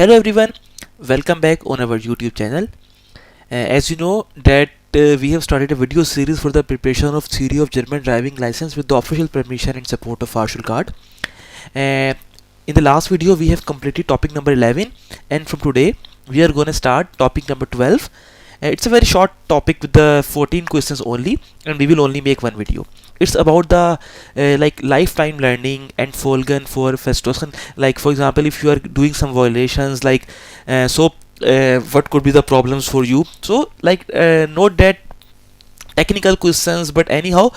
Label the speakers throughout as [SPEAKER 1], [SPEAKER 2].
[SPEAKER 1] Hello everyone, welcome back on our YouTube channel. As you know that we have started a video series for the preparation of theory of German driving license with the official permission and support of Martial Card. In the last video we have completed topic number 11, and from today we are going to start topic number 12. It's a very short topic with the 14 questions only, and we will only make one video. It's about the lifetime learning and Folgen for Verstößen. Like for example, if you are doing some violations, what could be the problems for you? So note that technical questions, but anyhow,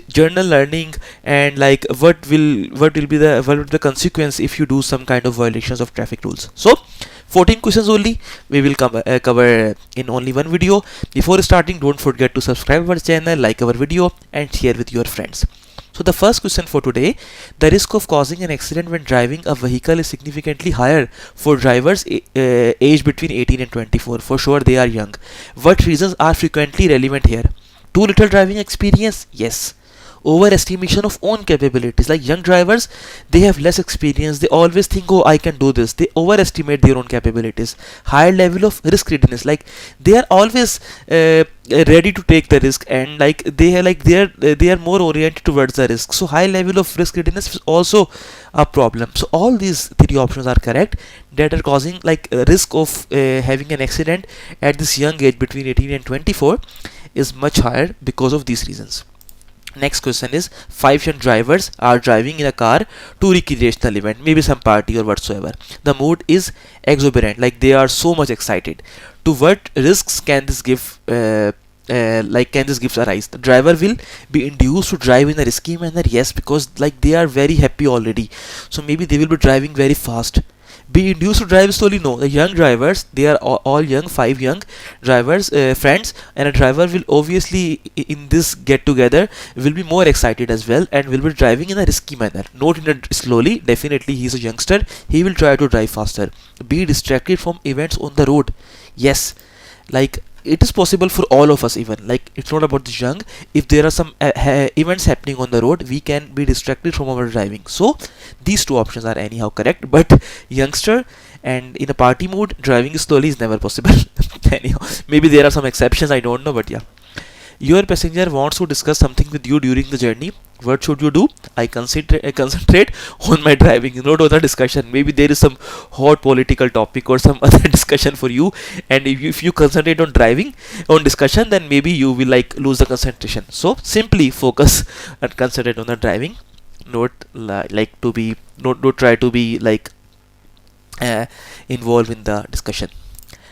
[SPEAKER 1] journal learning, and what will be the consequence if you do some kind of violations of traffic rules. So 14 questions only we will cover in only one video. Before starting, don't forget to subscribe our channel, like our video, and share with your friends. So the first question for today: the risk of causing an accident when driving a vehicle is significantly higher for drivers aged between 18 and 24. For sure they are young. What reasons are frequently relevant here? Too little driving experience? Yes. Overestimation of own capabilities. Like young drivers, they have less experience. They always think, oh, I can do this. They overestimate their own capabilities. Higher level of risk readiness. Like they are always ready to take the risk, and they are more oriented towards the risk. So high level of risk readiness is also a problem. So all these three options are correct that are causing risk of having an accident at this young age between 18 and 24 is much higher because of these reasons. Next question is: 5 young drivers are driving in a car to recreational event, maybe some party or whatsoever. The mood is exuberant, like they are so much excited. To what risks can this give can this gives arise? The driver will be induced to drive in a risky manner. Yes, because they are very happy already, so maybe they will be driving very fast. Be induced to drive slowly? No, the young drivers, they are all young, 5 young drivers, friends, and a driver will obviously in this get together will be more excited as well, and will be driving in a risky manner, not in a slowly. Definitely he is a youngster, he will try to drive faster. Be distracted from events on the road? Yes, it is possible for all of us. Even it's not about the young. If there are some events happening on the road, we can be distracted from our driving. So these two options are anyhow correct, but youngster and in a party mood, driving slowly is never possible. Anyhow, maybe there are some exceptions, I don't know, but yeah. Your passenger wants to discuss something with you during the journey. What should you do? I concentrate on my driving, not on the discussion. Maybe there is some hot political topic or some other discussion for you, and if you concentrate on driving, on discussion, then maybe you will lose the concentration. So simply focus and concentrate on the driving, not not try to be involved in the discussion.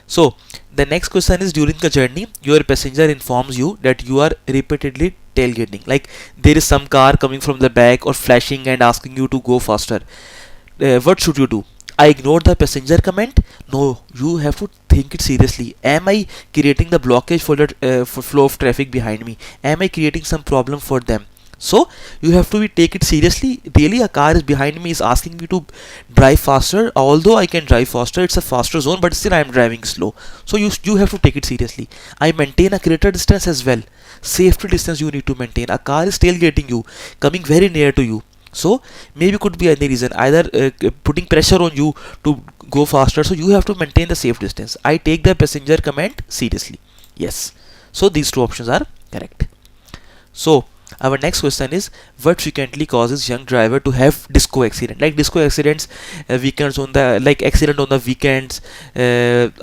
[SPEAKER 1] So the next question is: during the journey, your passenger informs you that you are repeatedly tailgating. Like there is some car coming from the back or flashing and asking you to go faster. What should you do? I ignored the passenger comment? No, you have to think it seriously. Am I creating the blockage for the for flow of traffic behind me? Am I creating some problem for them? So you have to take it seriously. Really, a car is behind me, is asking me to drive faster. Although I can drive faster, it's a faster zone, but still I am driving slow. So you have to take it seriously. I maintain a greater distance as well. Safety distance you need to maintain. A car is tailgating you, coming very near to you. So maybe could be any reason, either putting pressure on you to go faster. So you have to maintain the safe distance. I take the passenger comment seriously. Yes. So these two options are correct. So our next question is: what frequently causes young driver to have disco accident? Like disco accidents, weekends on the accident on the weekends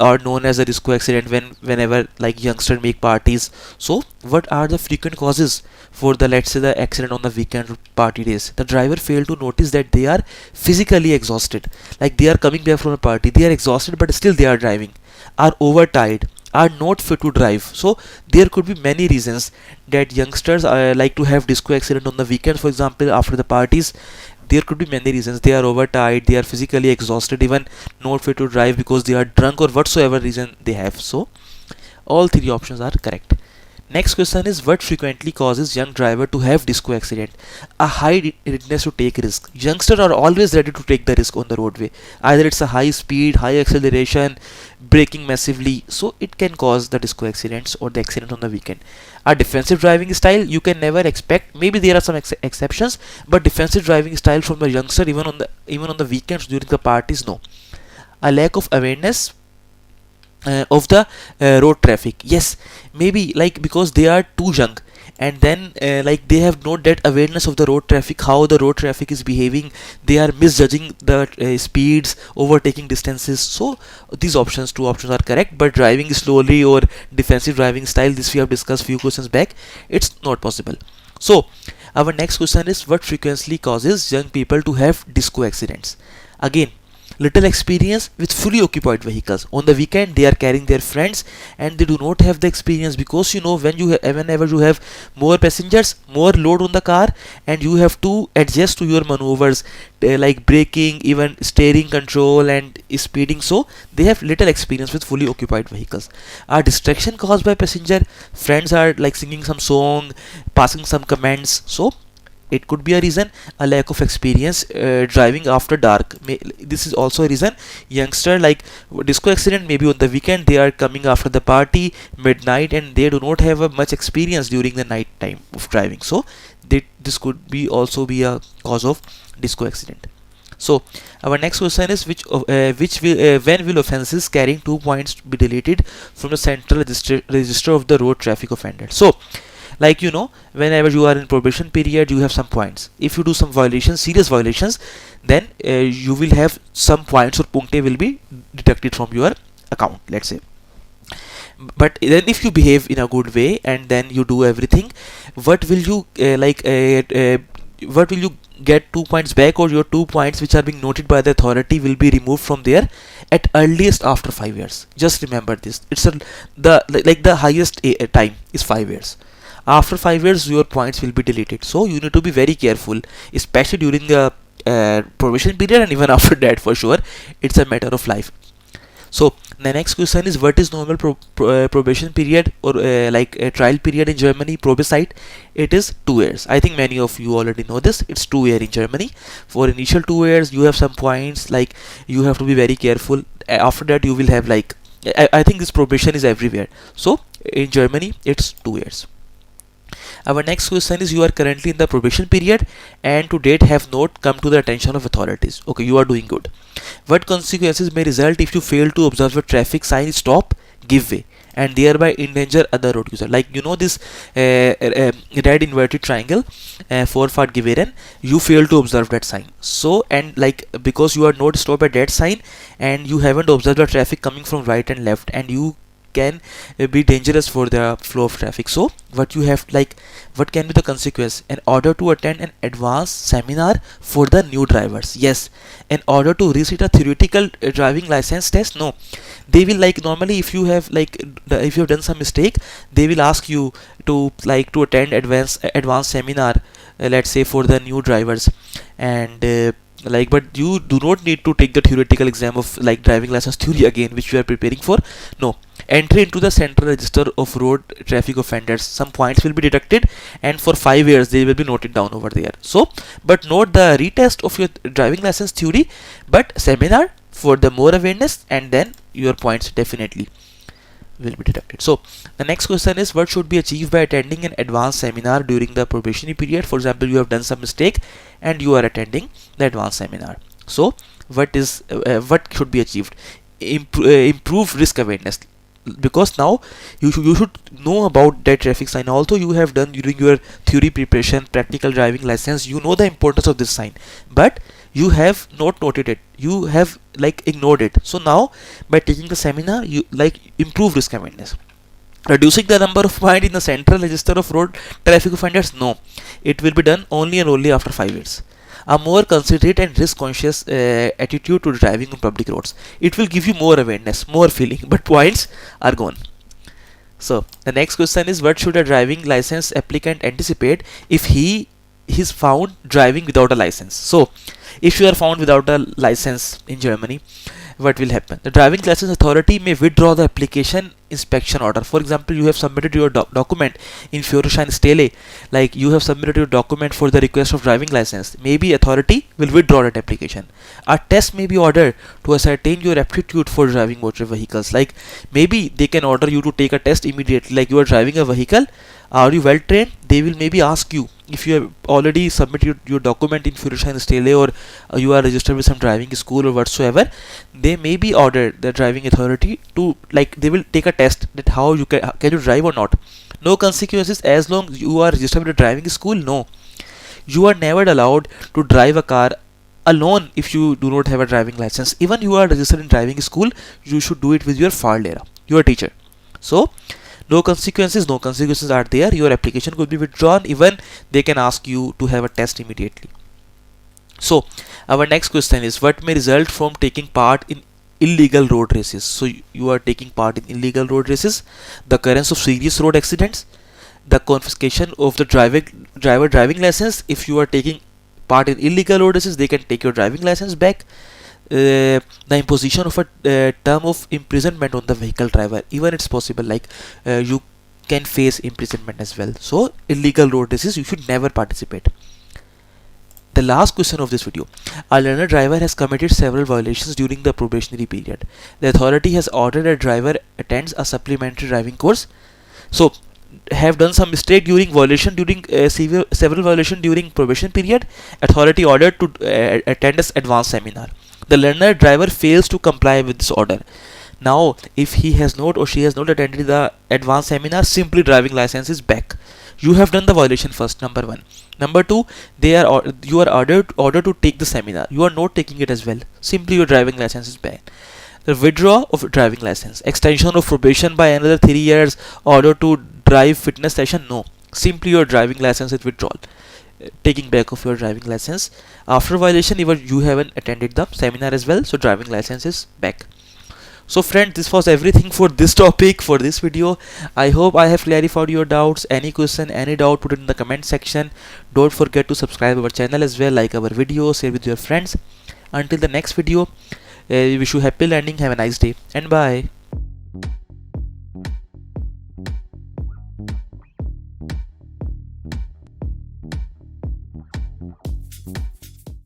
[SPEAKER 1] are known as a disco accident whenever youngster make parties. So what are the frequent causes for the, let's say, the accident on the weekend party days? The driver fail to notice that they are physically exhausted. Like they are coming back from a party, they are exhausted, but still they are driving. Are overtired, are not fit to drive. So there could be many reasons that youngsters like to have disco accident on the weekends. For example, after the parties, there could be many reasons. They are overtired, they are physically exhausted, even not fit to drive because they are drunk or whatsoever reason they have. So all three options are correct. Next question is: what frequently causes young driver to have disco accident? A high readiness to take risk. Youngsters are always ready to take the risk on the roadway. Either it's a high speed, high acceleration, braking massively. So it can cause the disco accidents or the accident on the weekend. A defensive driving style you can never expect. Maybe there are some exceptions, but defensive driving style from the youngster even on the weekends during the parties, no. A lack of awareness of the road traffic. Yes, maybe like because they are too young, and then like they have not that awareness of the road traffic, how the road traffic is behaving. They are misjudging the speeds, overtaking distances. So these options, two options are correct. But driving slowly or defensive driving style, this we have discussed few questions back, it's not possible. So our next question is, what frequently causes young people to have disco accidents? Again, little experience with fully occupied vehicles. On the weekend they are carrying their friends, and they do not have the experience, because you know, when whenever you have more passengers, more load on the car, and you have to adjust to your maneuvers, like braking, even steering control and speeding. So they have little experience with fully occupied vehicles. A distraction caused by passenger, friends are like singing some song, passing some comments. So it could be a reason. A lack of experience driving after dark, this is also a reason. Youngster, like disco accident, maybe on the weekend they are coming after the party midnight, and they do not have a much experience during the night time of driving. So this could be also be a cause of disco accident. So our next question is, when will offenses carrying 2 points be deleted from the central register of the road traffic offender? So like you know, whenever you are in probation period, you have some points. If you do some violations, serious violations, then you will have some points, or punkte will be deducted from your account, let's say. But then if you behave in a good way and then you do everything, what will you what will you get 2 points back, or your 2 points which are being noted by the authority will be removed from there at earliest after 5 years. Just remember this. It's the highest time is 5 years. After 5 years your points will be deleted. So you need to be very careful, especially during the probation period, and even after that for sure. It's a matter of life. So the next question is, what is normal probation period, or like a trial period in Germany, probezeit? It is 2 years. I think many of you already know this. It's 2 years in Germany. For initial 2 years you have some points, like you have to be very careful. After that you will have like, I think this probation is everywhere. So in Germany it's 2 years. Our next question is, you are currently in the probation period and to date have not come to the attention of authorities. Okay, you are doing good. What consequences may result if you fail to observe a traffic sign stop, give way, and thereby endanger other road user? Like you know this red inverted triangle, Vorfahrt gewähren, you fail to observe that sign. So, and like because you are not stopped at that sign and you haven't observed the traffic coming from right and left, and you can be dangerous for the flow of traffic. So what you have, like what can be the consequence? In order to attend an advanced seminar for the new drivers. Yes, in order to receive a theoretical driving license test. No, they will, like normally if you have like if you have done some mistake, they will ask you to like to attend advanced seminar, let's say for the new drivers, and like, but you do not need to take the theoretical exam of like driving license theory again, which you are preparing for. No, entry into the central register of road traffic offenders, some points will be deducted, and for 5 years they will be noted down over there. So but not the retest of your driving license theory, but seminar for the more awareness, and then your points definitely will be deducted. So the next question is, what should be achieved by attending an advanced seminar during the probationary period? For example, you have done some mistake and you are attending the advanced seminar. So what should be achieved? Improve risk awareness, because now you should know about that traffic sign. Also you have done during your theory preparation, practical driving license, you know the importance of this sign, but you have not noted it, you have like ignored it. So now by taking the seminar, you like improve risk awareness. Reducing the number of points in the central register of road traffic offenders, no, it will be done only and only after 5 years. A more considerate and risk conscious attitude to driving on public roads, it will give you more awareness, more feeling, but points are gone. So the next question is, what should a driving license applicant anticipate if he is found driving without a license? So if you are found without a license in Germany, what will happen? The driving license authority may withdraw the application inspection order. For example, you have submitted your document in Führerschein Stelle, like you have submitted your document for the request of driving license. Maybe authority will withdraw that application. A test may be ordered to ascertain your aptitude for driving motor vehicles. Like maybe they can order you to take a test immediately, like you are driving a vehicle, Are you well trained? They will maybe ask you if you have already submitted your document in Furisha in Australia, or you are registered with some driving school or whatsoever. They may be ordered the driving authority to, like, they will take a test that how you can you drive or not. No consequences as long you are registered with a driving school. No, you are never allowed to drive a car alone if you do not have a driving license. Even you are registered in driving school, you should do it with your fahrlehrer, your teacher. So no consequences, no consequences are there. Your application could be withdrawn. Even they can ask you to have a test immediately. So our next question is, what may result from taking part in illegal road races? So you are taking part in illegal road races: the occurrence of serious road accidents, the confiscation of the driver driving license. If you are taking part in illegal road races, they can take your driving license back. The imposition of a term of imprisonment on the vehicle driver. Even it's possible, like, you can face imprisonment as well. So illegal road races, you should never participate. The last question of this video: a learner driver has committed several violations during the probationary period. The authority has ordered a driver attends a supplementary driving course. So have done some mistake during violation, during several violation during probation period. Authority ordered to attend an advanced seminar. The learner driver fails to comply with this order. Now if he has not or she has not attended the advanced seminar, simply driving license is back. You have done the violation first, number one. Number two, you are ordered to take the seminar. You are not taking it as well. Simply your driving license is back. The withdrawal of driving license, extension of probation by another 3 years, order to drive fitness session. No, simply your driving license is withdrawal. Taking back of your driving license after violation, even you haven't attended the seminar as well, so driving license is back. So friends, this was everything for this topic, for this video. I hope I have clarified your doubts. Any question, any doubt, put it in the comment section. Don't forget to subscribe our channel as well, like our video, share with your friends. Until the next video, we wish you happy learning. Have a nice day and bye.